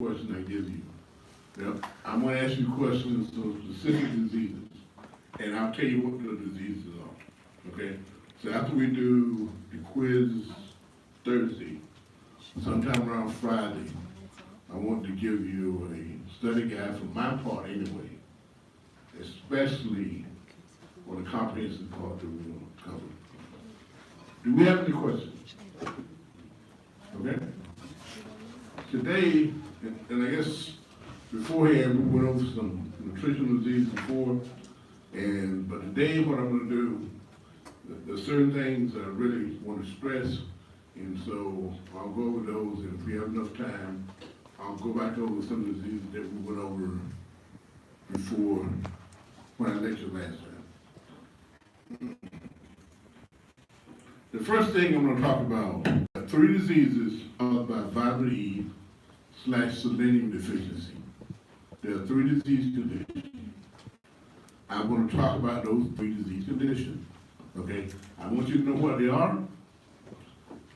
question I give you. Now, I'm gonna ask you questions on specific diseases, and I'll tell you what the diseases are, okay? So after we do the quiz Thursday, sometime around Friday, I want to give you a study guide from my part anyway, especially on the comprehensive part that we're gonna cover. Do we have any questions? Okay? Today, and I guess beforehand, we went over some nutritional diseases before, but today what I'm gonna do, there's certain things I really want to stress, and so I'll go over those, and if we have enough time, I'll go back over some of the diseases that we went over before when I lectured last time. The first thing I'm gonna talk about are 3 diseases caused by vitamin E / selenium deficiency. There are 3 disease conditions. I'm going to talk about those 3 disease conditions. Okay? I want you to know what they are.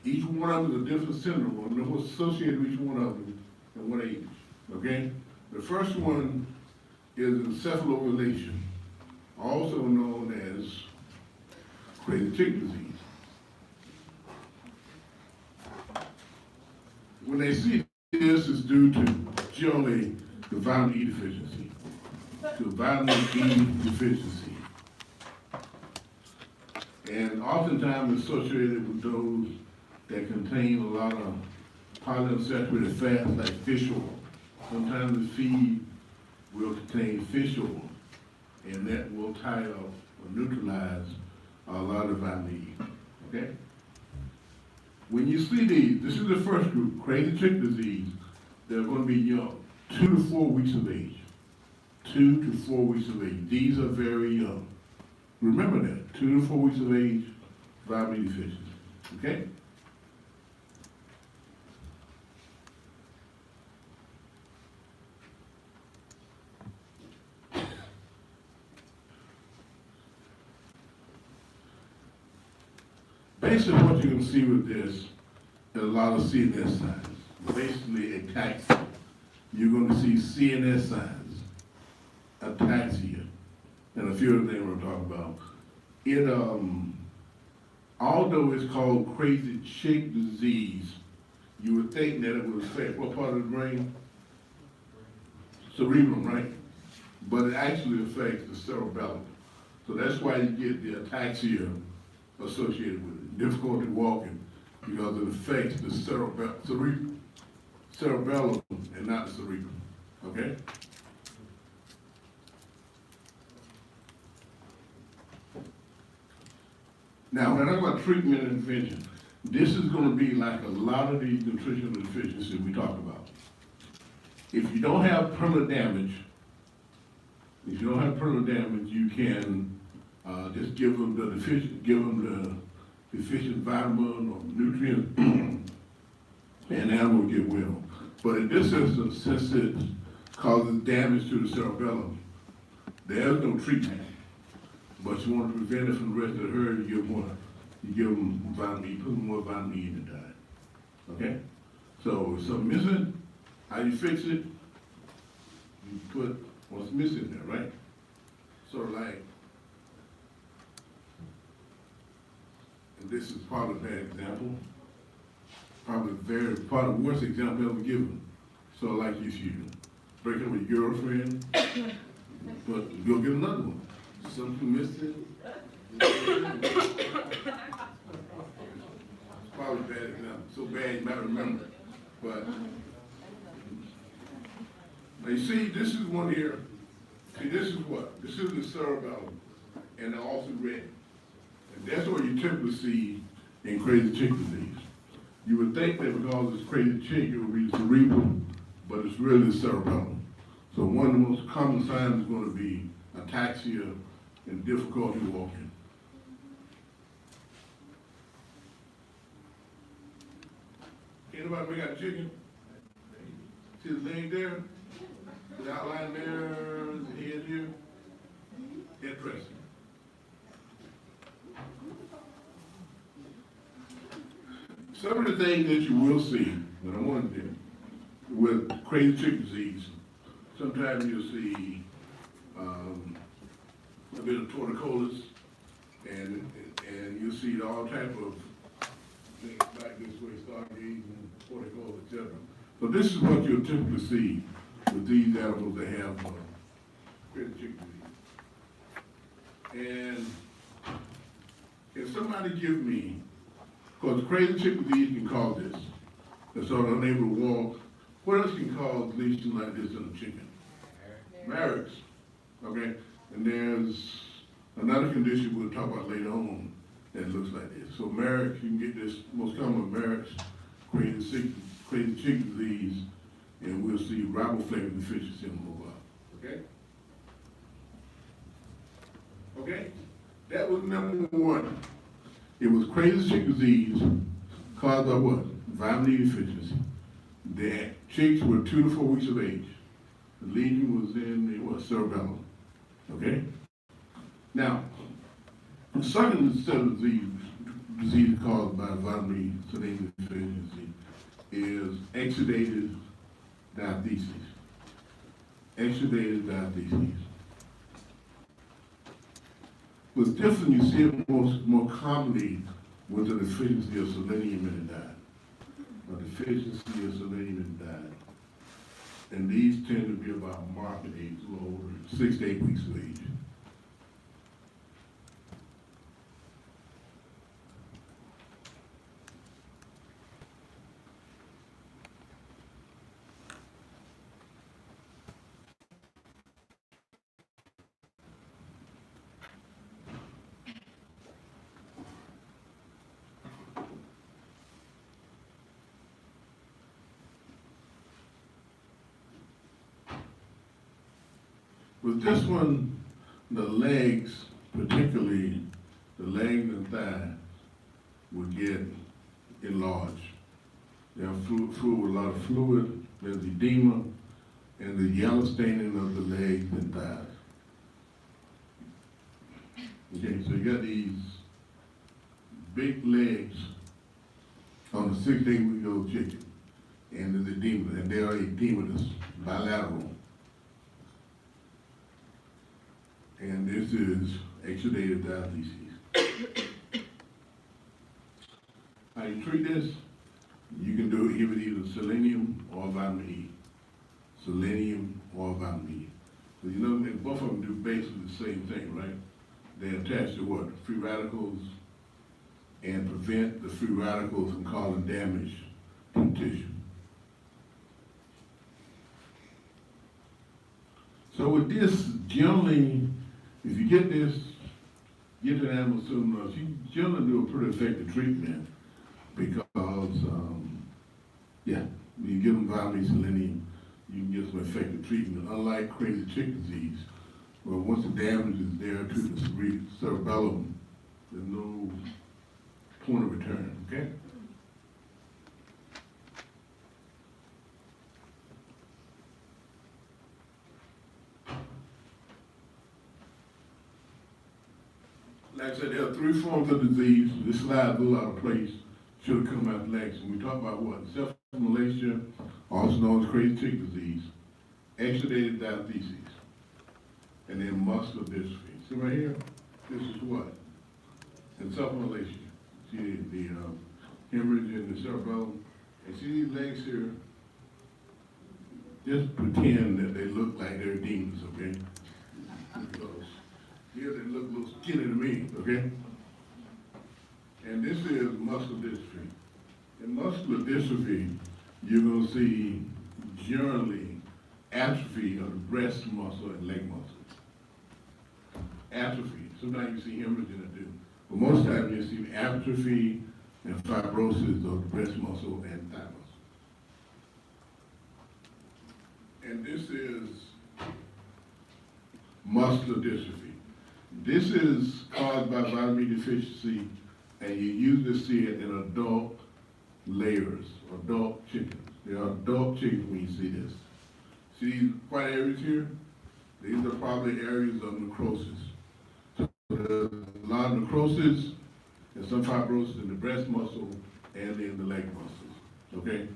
Each one of them is a different syndrome. I want to know what's associated with each one of them and what age. Okay? The first one is encephalomalacia, also known as crazy tick disease. When they see this, is due to generally the vitamin E deficiency. To vitamin E deficiency. And oftentimes associated with those that contain a lot of polyunsaturated fats like fish oil. Sometimes the feed will contain fish oil, and that will tie up or neutralize a lot of vitamin E. Okay? When you see these, this is the first group, crazy tick disease. They're going to be young, 2 to 4 weeks of age. 2 to 4 weeks of age. These are very young. Remember that, 2 to 4 weeks of age, vitamin E deficiency. Okay? Basically, what you can see with this is a lot of CNS signs. Basically, ataxia. You're going to see CNS signs, ataxia, and a few other things we're talking about. It, although it's called crazy tick disease, you would think that it would affect what part of the brain? Cerebrum, right? But it actually affects the cerebellum. So that's why you get the ataxia associated with it. Difficulty walking, because it affects the cerebellum and not the cerebrum. Okay? Now, when I talk about treatment and intervention, this is going to be like a lot of these nutritional deficiencies we talk about. If you don't have permanent damage, you can just give them the deficient vitamin or nutrient, and the animal will get well. But in this instance, since it causes damage to the cerebellum, there's no treatment. But you want to prevent it from the rest of the herd, you give them vitamin E, put more vitamin E in the diet. Okay? So if something missing, how you fix it? You put what's missing there, right? Sort of like, and this is probably a bad example, probably part of the worst example ever given. So like if you break up with your girlfriend, but go get another one. Something missing. It's probably a bad example. So bad you might remember. But now you see, this is one here. See, this is what? This is the cerebellum, and also red. And that's what you typically see in crazy tick disease. You would think that because it's crazy tick, it would be the cerebrum, but it's really the cerebellum. So one of the most common signs is going to be ataxia and difficulty walking. Anybody make out a chicken? See the leg there? The outline there, the head here? Interesting. Some of the things that you will see, that I want to do, with crazy chicken disease, sometimes you'll see a bit of torticollis, and you'll see all type of things back this way, stargaze and torticollis, etc. So this is what you'll typically see with these animals that have crazy chicken disease. And if somebody give me, because crazy chicken disease can cause this, they're sort of unable to walk. What else can cause lesions like this in a chicken? Marix, okay? And there's another condition we'll talk about later on that looks like this. So Marix, you can get this most common Marix, crazy chicken disease, and we'll see riboflavin deficiency in a little while, okay? Okay, that was number one. It was crazy chicken disease caused by what? Vitamin D deficiency. The chicks were 2 to 4 weeks of age. The lesion was in the cerebellum. Okay? Now, the second set of disease caused by vitamin D deficiency is exudative diabetes. Exudative diabetes. What's different, you see it more commonly with the deficiency of selenium in the diet. A deficiency of selenium in the diet. And these tend to be about market age, a little older, 6 to 8 weeks of age. With this one, the legs, particularly the legs and thighs, will get enlarged. They are full with a lot of fluid, there's edema, and the yellow staining of the legs and thighs. Okay, so you got these big legs on a 6 to 8 week old chicken, and there's edema, and they are edematous, bilateral. And this is exudative diabetes. How you treat this? You can do it with either selenium or vitamin E. Selenium or vitamin E. So you know, both of them do basically the same thing, right? They attach to what? Free radicals and prevent the free radicals from causing damage to the tissue. So with this, generally, if you get this, get the animal soon enough, you generally do a pretty effective treatment because, you give them vitamin selenium, you can get some effective treatment. Unlike crazy chicken disease, where once the damage is there to the cerebellum, there's no point of return, okay? Like I said, there are 3 forms of disease. This slide blew out of place. Should have come out next. And we talk about what? Self-malacia, also known as crazy chicken disease, exudative diabetes, and then muscular dystrophy. See right here? This is what? And self-malacia. See the hemorrhage in the cerebellum. And see these legs here? Just pretend that they look like they're demons, okay? Because here they look a little skinny to me, okay? And this is muscular dystrophy. In muscular dystrophy, you're gonna see generally atrophy of the breast muscle and leg muscle. Atrophy, sometimes you see hemorrhage in it too. But most times you see atrophy and fibrosis of the breast muscle and thigh muscle. And this is muscular dystrophy. This is caused by vitamin D deficiency, and you usually see it in adult layers, adult chickens. They are adult chickens when you see this. See these white areas here? These are probably areas of necrosis. So there's a lot of necrosis and some fibrosis in the breast muscle and in the leg muscles, okay?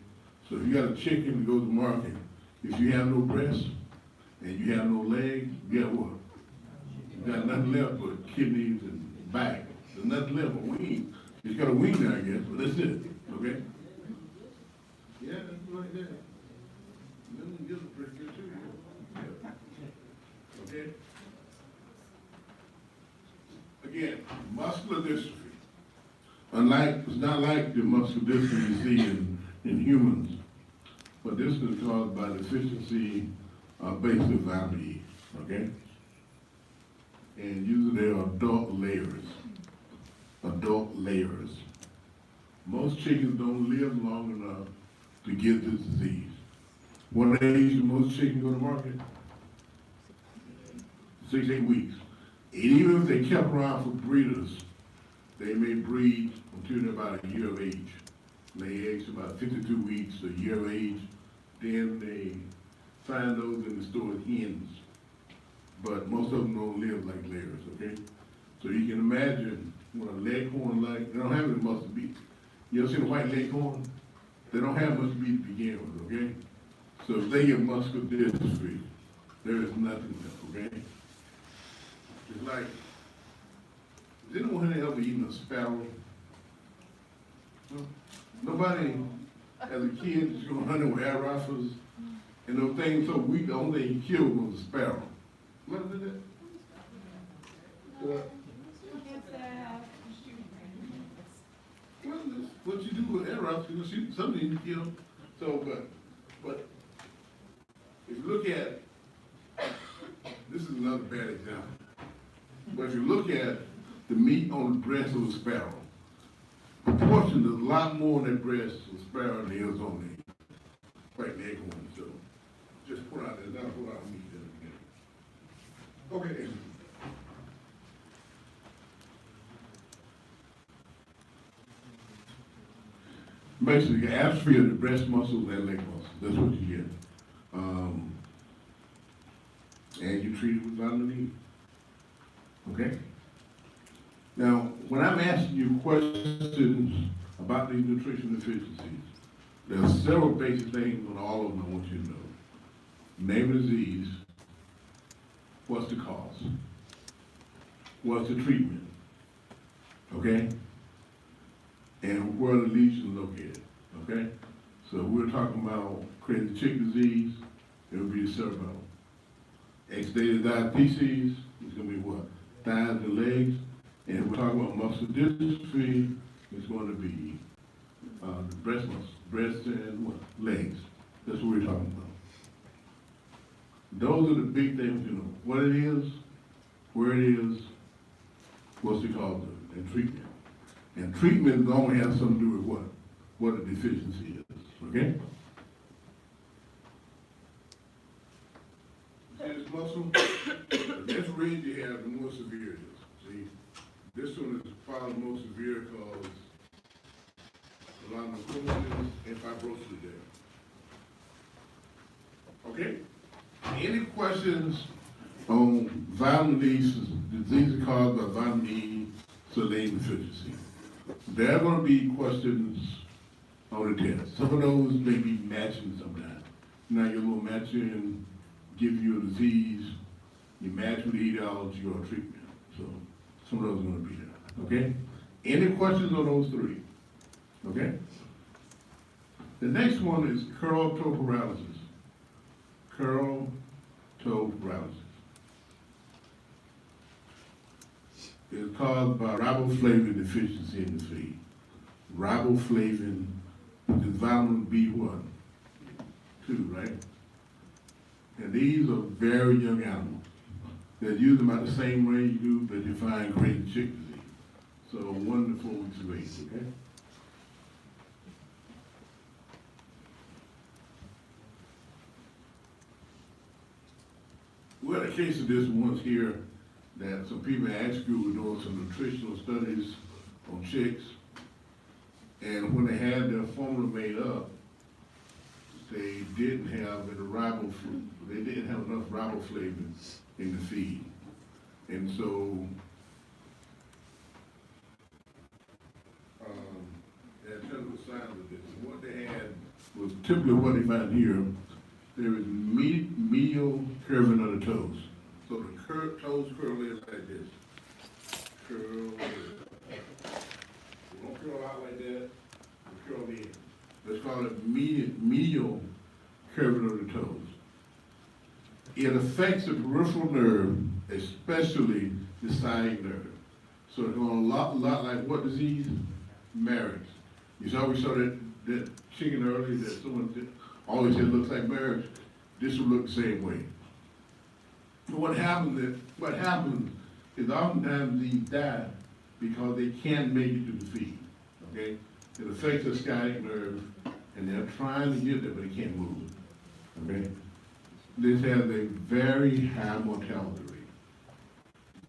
So if you got a chicken that goes to market, if you have no breast and you have no leg, you got what? You got nothing left but kidneys and back. There's nothing left but wing. It's got a wing there, I guess, but that's it, okay? Yeah, that's like that. Them gets pretty good too, yeah. Okay? Again, muscular dystrophy. It's not like the muscular dystrophy you see in humans, but this is caused by deficiency of basic vitamin E, okay? And usually they're adult layers. Adult layers. Most chickens don't live long enough to get this disease. What age do most chickens go to market? 6, 8 weeks. And even if they kept around for breeders, they may breed until they're about a year of age. Lay eggs about 52 weeks, a year of age. Then they find those in the store as hens. But most of them don't live like layers, okay? So you can imagine what a leghorn like, they don't have any muscle meat. You ever seen a white leghorn? They don't have much meat to begin with, okay? So if they get muscular dystrophy, there is nothing left, okay? It's like, has anyone here ever eaten a sparrow? No? Nobody, as a kid, just go hunting with air rifles, and those things so weak, the only thing he killed was a sparrow. What is that? Well, that's what you do with air rifles, you shoot something you kill. So, but if you look at, this is another bad example. But if you look at the meat on the breast of a sparrow, proportion is a lot more on that breast of a sparrow than there is on the white leghorn. So just put out there, not put out meat there. Okay. Basically, atrophy of the breast muscles and leg muscles. That's what you get. And you treat it with vitamin E. Okay? Now, when I'm asking you questions about these nutrition deficiencies, there are several basic things on all of them I want you to know. Name of the disease, what's the cause, what's the treatment, okay? And where the lesion is located, okay? So we're talking about crazy chick disease, it would be the cerebellum. X-dated diabetes is gonna be what? Thighs and legs. And if we're talking about muscular dystrophy, it's going to be the breast muscle, breast and what? Legs. That's what we're talking about. Those are the big things, you know, what it is, where it is, what's the cause of it, and treatment. And treatment is going to have something to do with what a deficiency is, okay? See this muscle? The less red you have, the more severe it is. See? This one is probably the most severe because a lot of necrosis and fibrosis there. Okay? Any questions on vitamin D, diseases caused by vitamin E, selenium deficiency? There are going to be questions on the test. Some of those may be matching sometimes. Now your little matching give you a disease, you match with the etiology or treatment. So some of those are going to be there. Okay? Any questions on those three? Okay? The next one is curl toe paralysis. Curl toe paralysis. It's caused by riboflavin deficiency in the feed. Riboflavin, which is vitamin B1, 2, right? And these are very young animals. They're used about the same range you do that you find great chick disease. So 1 to 4 weeks of age, okay? We had a case of this once here that some people at ag school were doing some nutritional studies on chicks, and when they had their formula made up, they didn't have they didn't have enough riboflavin in the feed. And so, they had clinical signs of this. And what they had Well, typically what they find here, there is medial curving of the toes. So the toes curl in like this. Curl in. They don't curl out like that, they curl in. Let's call it medial curving of the toes. It affects the peripheral nerve, especially the sciatic nerve. So it's going a lot like what disease? Marek's. We saw that chicken earlier that someone always said looks like Marek's. This will look the same way. What happens is oftentimes these die because they can't make it to the feet. Okay? It affects the sciatic nerve, and they're trying to get there, but they can't move. Okay? This has a very high mortality rate.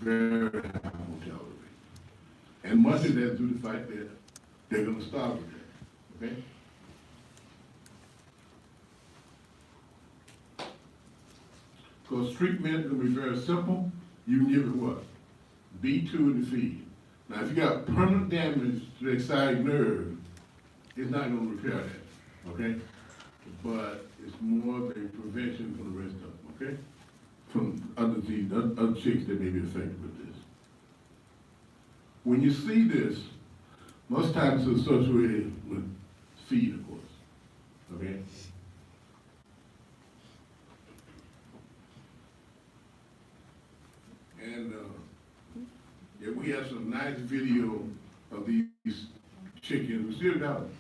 Very high mortality rate. And much of that is due to the fact that they're going to starve with that. Okay? Because treatment is going to be very simple. You can give it what? B2 in the feed. Now, if you got permanent damage to the sciatic nerve, it's not going to repair that. Okay? But it's more of a prevention for the rest of them, okay? From other disease, other chicks that may be affected with this. When you see this, most times it's associated with feed, of course, okay? And yeah, we have some nice video of these chickens. We still got them.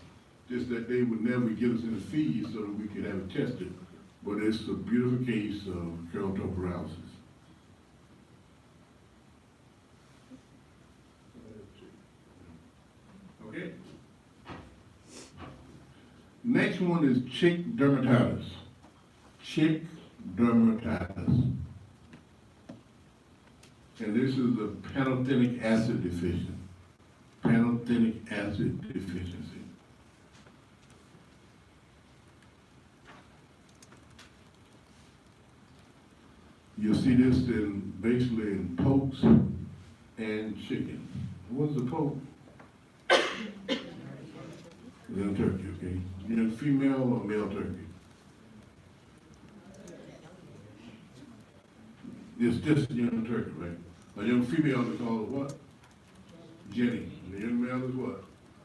Just that they would never get us in the feed so that we could have it tested. But it's a beautiful case of keratosis paralysis. Okay? Next one is chick dermatitis. Chick dermatitis. And this is a pantothenic acid deficiency. Pantothenic acid deficiency. You'll see this basically in pokes and chicken. What's the poke? Young turkey, okay? Young female or male turkey? It's just young turkey, right? A young female is called what? Jenny. And the young male is what?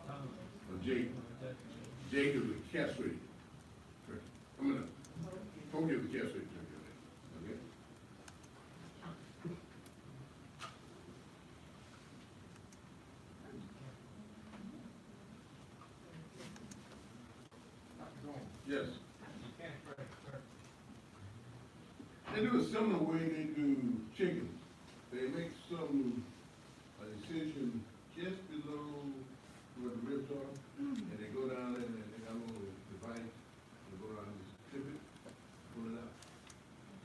A Jake. Jake is a castrated turkey. I mean, poke is a castrated turkey. Yes. They do a similar way they do chickens. They make some incision just below where the ribs are, and they go down there and they got a little device, and go down and just tip it, pull it out.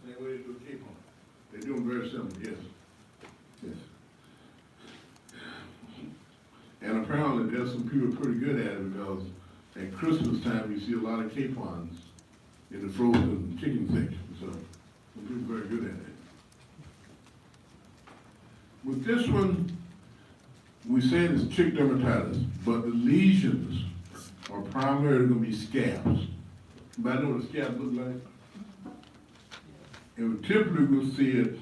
Same way they do a capon. They do them very similar, yes. Yes. And apparently there's some people pretty good at it because at Christmas time, you see a lot of capons in the frozen chicken section, so some people are very good at it. With this one, we say it's chick dermatitis, but the lesions are primarily going to be scabs. Anybody know what a scab looks like? And typically we'll see it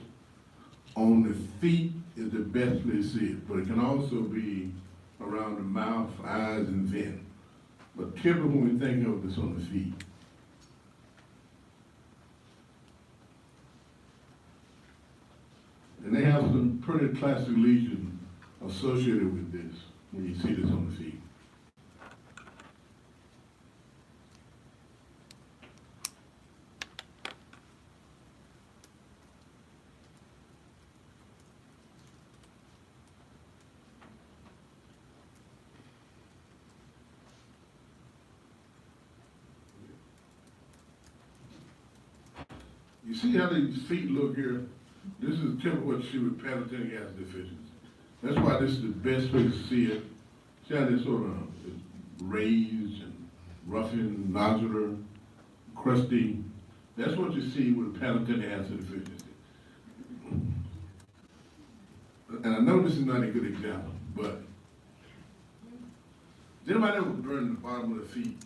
on the feet is the best place to see it, but it can also be around the mouth, eyes, and vent. But typically when we think of this on the feet. And they have some pretty classic lesions associated with this when you see this on the feet. You see how these feet look here? This is typical what you see with pantothenic acid deficiency. That's why this is the best way to see it. See how this sort of is raised and roughened, nodular, crusty. That's what you see with pantothenic acid deficiency. And I know this is not a good example, but does anybody ever burn the bottom of the feet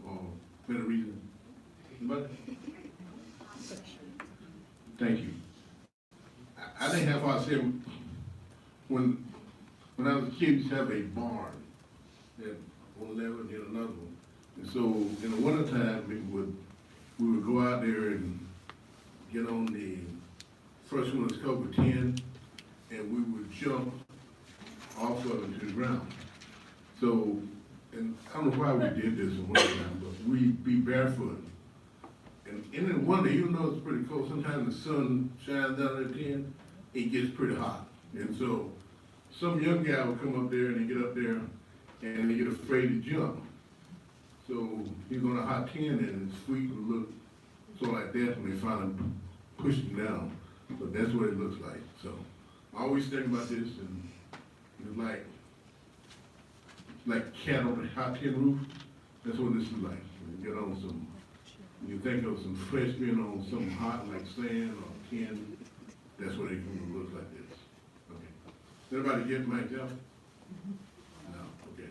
or better reason. But, thank you. I didn't have, I said, when I was a kid, we used to have a barn at one level and then another one. And so in the wintertime, we would go out there and get on the first one that's covered 10, and we would jump off of it to the ground. So, and I don't know why we did this in wintertime, but we'd be barefoot. And in the winter, even though it's pretty cold, sometimes the sun shines down at 10, it gets pretty hot. And so some young guy would come up there and they get up there and they get afraid to jump. So he's on a hot 10 and his feet would look sort of like that when they finally push him down. But that's what it looks like. So I always think about this, and it's like cat on a hot 10 roof. That's what this is like. When you get on some, when you think of some fresh being on something hot like sand or tin, that's what it looks like this. Okay. Does everybody get my job? No, okay.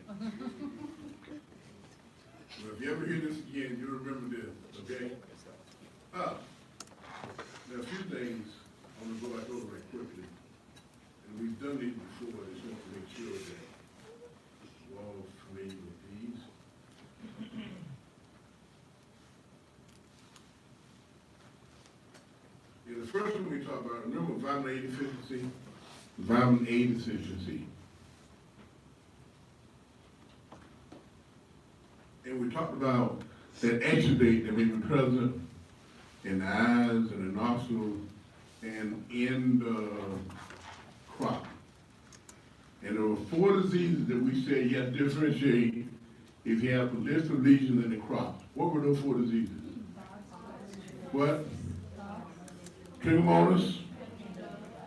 Well, if you ever hear this again, you'll remember this, okay? Now a few things I'm gonna go back over right quickly. And we've done these before, I just want to make sure that we're all familiar with these. Yeah, the first one we talked about, remember vitamin A deficiency? Vitamin A deficiency. And we talked about that exudate that may be present in the eyes and the nostrils and in the crop. And there were 4 diseases that we said you have to differentiate if you have a list of lesions in the crop. What were those 4 diseases? What? Trichomonas,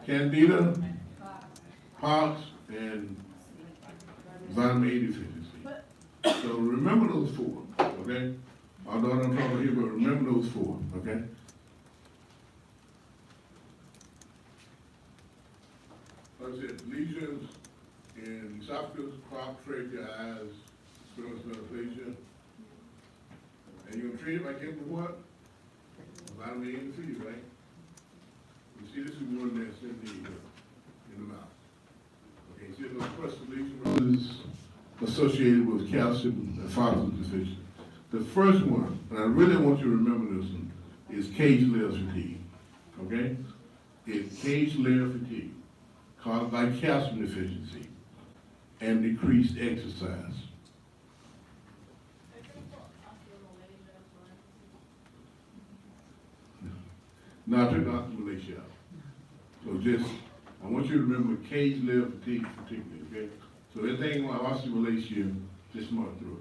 Candida, pox, and vitamin A deficiency. So remember those 4, okay? Although I don't talk about here, but remember those 4, okay? Like I said, lesions in esophagus, crop, trachea, eyes, stomach, aplasia. And you're gonna treat it by giving what? Vitamin A in the food, right? You see, this is one that's in the mouth. Okay, see those crustal lesions associated with calcium and phosphorus deficiency. The first one, and I really want you to remember this one, is cage layer fatigue. Okay? It's cage layer fatigue caused by calcium deficiency and decreased exercise. No, I took osteomalacia out. So just, I want you to remember cage layer fatigue particularly, okay? So anything like osteomalacia, just mark through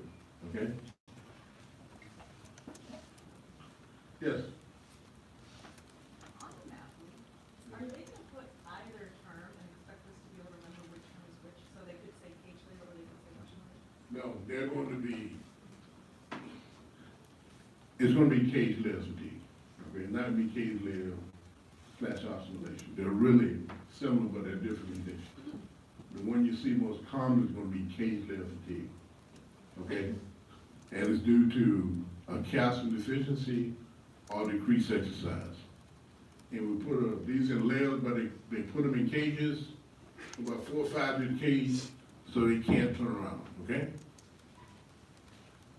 it, okay? Yes? On the map, are they gonna put either term and expect us to be able to remember which term is which, so they could say cage layer or they could say much? No, they're going to be, it's going to be cage layer fatigue, okay? Not be cage layer / osteomalacia. They're really similar, but they're different conditions. The one you see most common is going to be cage layer fatigue, okay? And it's due to a calcium deficiency or decreased exercise. And we put these in layers, but they put them in cages, about 4 or 5 in cage, so they can't turn around, okay?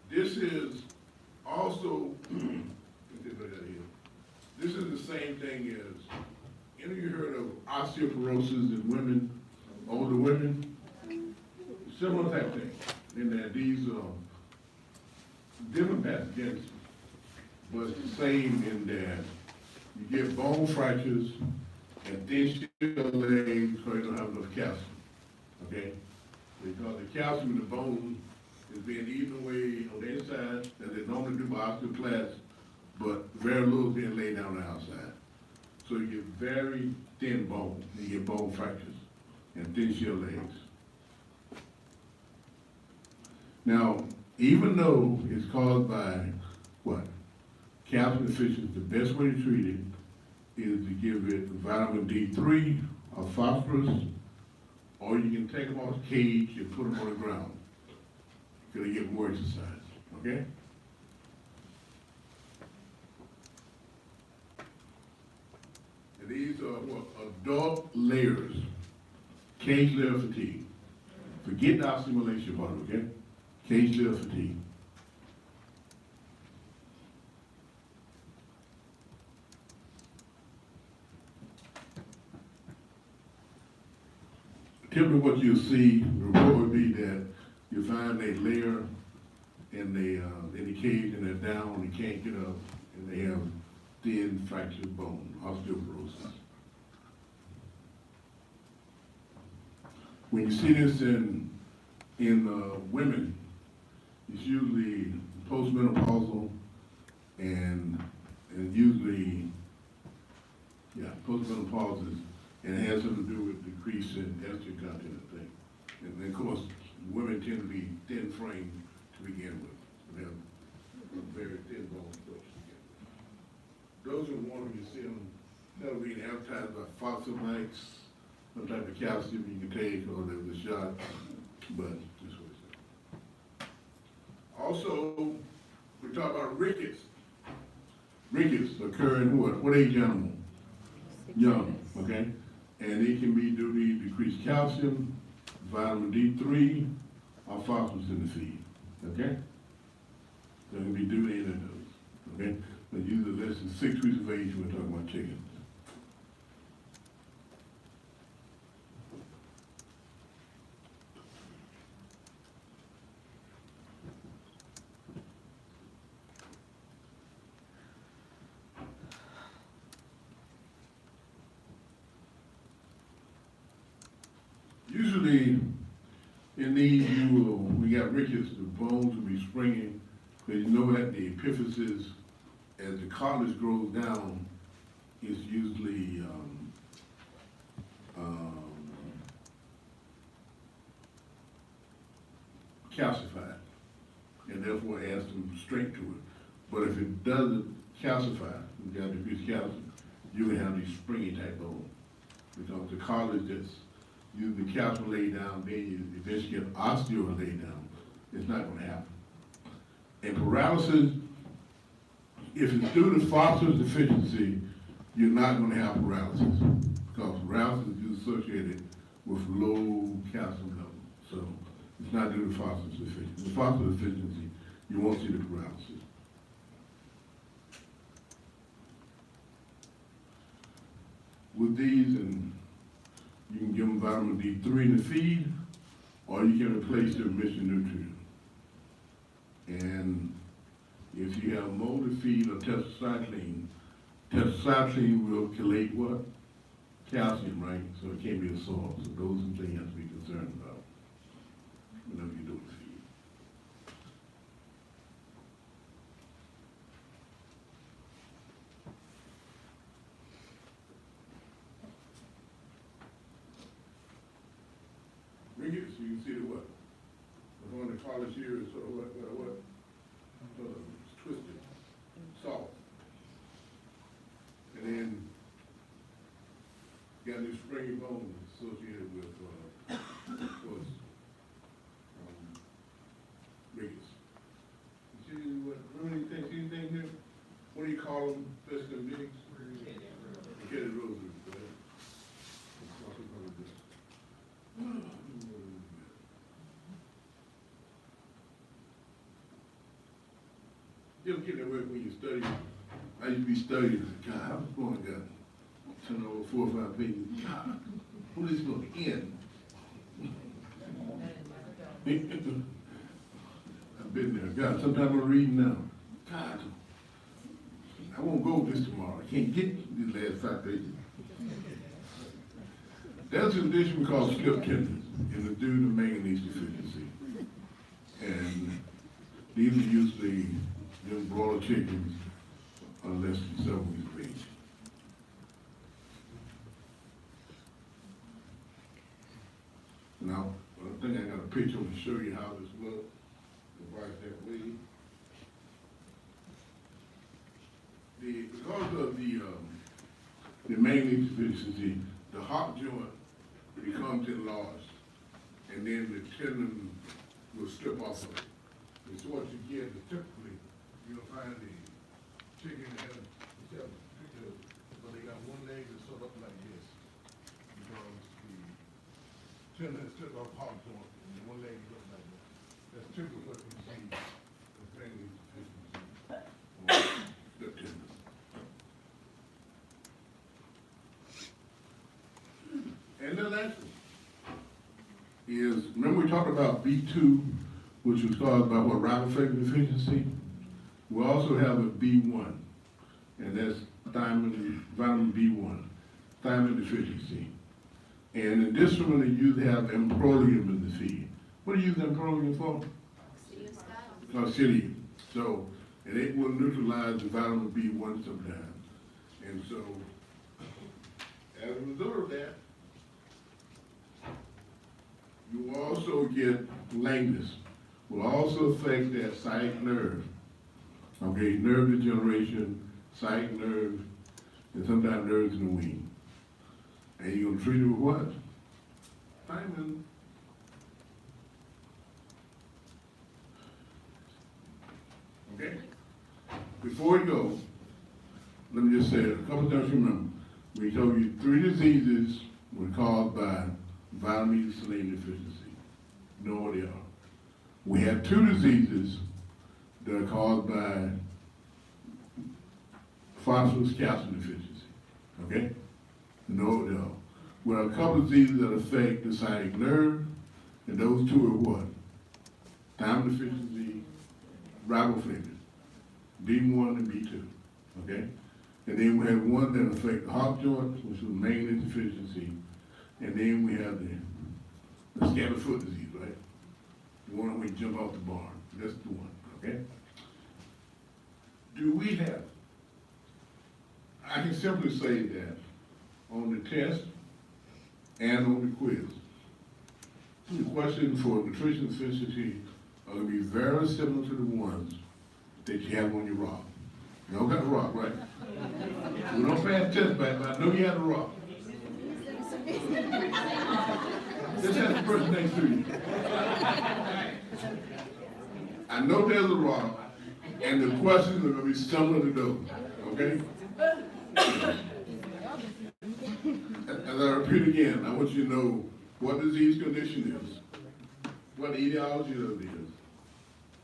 This is also, this is the same thing as, any of you heard of osteoporosis in women, older women? Similar type thing, in that these are different pathogens, but it's the same in that you get bone fractures and thin shear legs because you don't have enough calcium, okay? Because the calcium in the bone is being eaten away on the inside, as they normally do by osteoclasts, but very little being laid down the outside. So you get very thin bone, you get bone fractures and thin shear legs. Now, even though it's caused by what? Calcium deficiency, the best way to treat it is to give it vitamin D3 or phosphorus, or you can take them off the cage and put them on the ground. You're gonna get more exercise, okay? adult layers, cage layer fatigue. Forget the osteomalacia part, okay? Cage layer fatigue. Typically what you'll see, the report would be that you find a layer in the cage and they're down, they can't get up, and they have thin fractured bone, osteoporosis. When you see this in women, it's usually postmenopausal and usually, postmenopausal, and it has something to do with decrease in estrogen content, I think. And then, of course, women tend to be thin framed to begin with. They have a very thin bone structure to begin with. Those who want to see them, that'll be advertised by phospholites, some type of calcium you can take, or there's a shot, but this what it's. Also, we talk about rickets. Rickets occur in what age animal? Young, okay? And it can be due to decreased calcium, vitamin D3, or phosphorus in the feed, okay? So it can be due to any of those, okay? But usually less than 6 weeks of age, we're talking about chickens. Usually, in these, we got rickets, the bones will be springing, because you know that the epiphysis, as the cartilage grows down, is usually calcified, and therefore adds some strength to it. But if it doesn't calcify, you got decreased calcium, you can have these springy type bones, because the cartilage that's usually calcium laid down, then you eventually get osteo laid down. It's not going to happen. And paralysis, if it's due to phosphorus deficiency, you're not going to have paralysis, because paralysis is associated with low calcium level. So it's not due to phosphorus deficiency. With phosphorus deficiency, you won't see the paralysis. With these, and you can give them vitamin D3 in the feed, or you can replace their mission nutrient. And if you have molded feed or tetracycline, tetracycline will chelate what? Calcium, right? So it can't be a salt. So those are things you have to be concerned about whenever you do the feed. Rickets, you can see the what? The one in the college here is sort of what? It's twisted, soft. And then you got these springy bones associated with, of course, rickets. You see what, remember anything here? What do you call them, best and bigs? Kitty roses. You ever get that way when you study? I used to be studying, God, I was going to turn over 4 or 5 pages. God, what is this going to end? I've been there. God, sometimes I'm reading now. God, I won't go this tomorrow. I can't get these last 5 pages. There's a condition we call slip tendons, and it's due to manganese deficiency. And these are usually young broiler chickens are less than 7 weeks of age. Now, I think I got a picture to show you how this looks, right that way. Because of the manganese deficiency, the hop joint becomes enlarged, and then the tendon will slip off of it. And so what you get is typically, you'll find the chicken that have, but they got one leg that's sort of up like this. Tendon took off hog joint, and one leg goes like that. That's typical what you see with manganese deficiency. Or slip tendon. And the last one is, remember we talked about B2, which was caused by what, riboflavin deficiency? We also have a B1, and that's vitamin B1, thiamine deficiency. And additionally, you have amprolium in the feed. What do you use amprolium for? Clostridium. So, and it will neutralize the vitamin B1 sometimes. And so, as a result of that, you will also get lameness. Will also affect that sciatic nerve. Okay, nerve degeneration, sciatic nerve, and sometimes nerves in the wing. And you're gonna treat it with what? Thiamine. Okay? Before we go, let me just say a couple things to remember. We told you 3 diseases were caused by vitamin E selenium deficiency. You know what they are. We have 2 diseases that are caused by phosphorus calcium deficiency. Okay? You know what they are. We have a couple of diseases that affect the sciatic nerve, and those 2 are what? Thiamine deficiency, riboflavin, B1 and B2. Okay? And then we have one that affects the hop joints, which is manganese deficiency, and then we have the scattered foot disease, right? The one where we jump off the barn. That's the one, okay? Do we have, I can simply say that on the test and on the quiz, the questions for nutrition deficiency are going to be very similar to the ones that you have on your rock. You all got the rock, right? We don't pass test back, but I know you have the rock. Just ask the person next to you. I know there's a rock, and the questions are going to be similar to those, okay? As I repeat again, I want you to know what disease condition is, what the etiology of it is,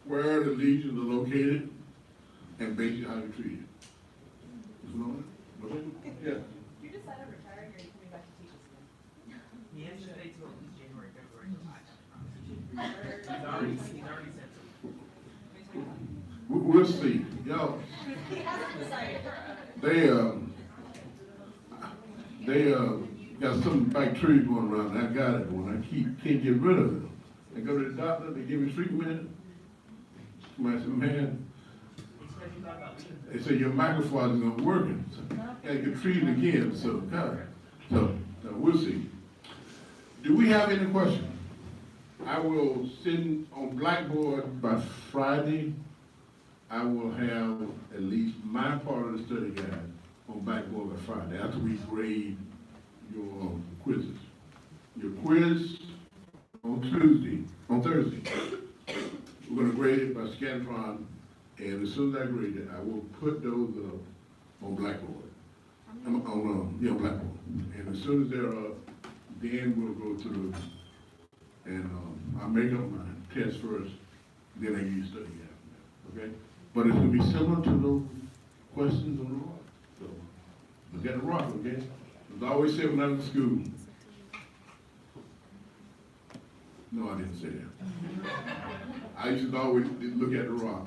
where the lesions are located, and basically how you treat it. Is it on it? Okay? Yeah. You decided on retiring, or are you coming back to teach us again? He has to stay till at least January, February, July. He's already sent it. We'll see. Y'all, He hasn't decided. they got some bacteria going around, and I got it, and I can't get rid of it. I go to the doctor, they give me treatment. Somebody said, man, they say your microphone is not working. So I get treated again, so we'll see. Do we have any questions? I will send on Blackboard by Friday. I will have at least my part of the study guide on Blackboard by Friday after we grade your quizzes. Your quiz on Thursday. We're going to grade it by Scantron, and as soon as I grade it, I will put those up on Blackboard. Blackboard. And as soon as they're up, then we'll go through and I'll make up my test first, then I use study guide. Okay? But it's going to be similar to those questions on the rock. So look at the rock, okay? As I always said when I was in school. No, I didn't say that. I used to always look at the rock.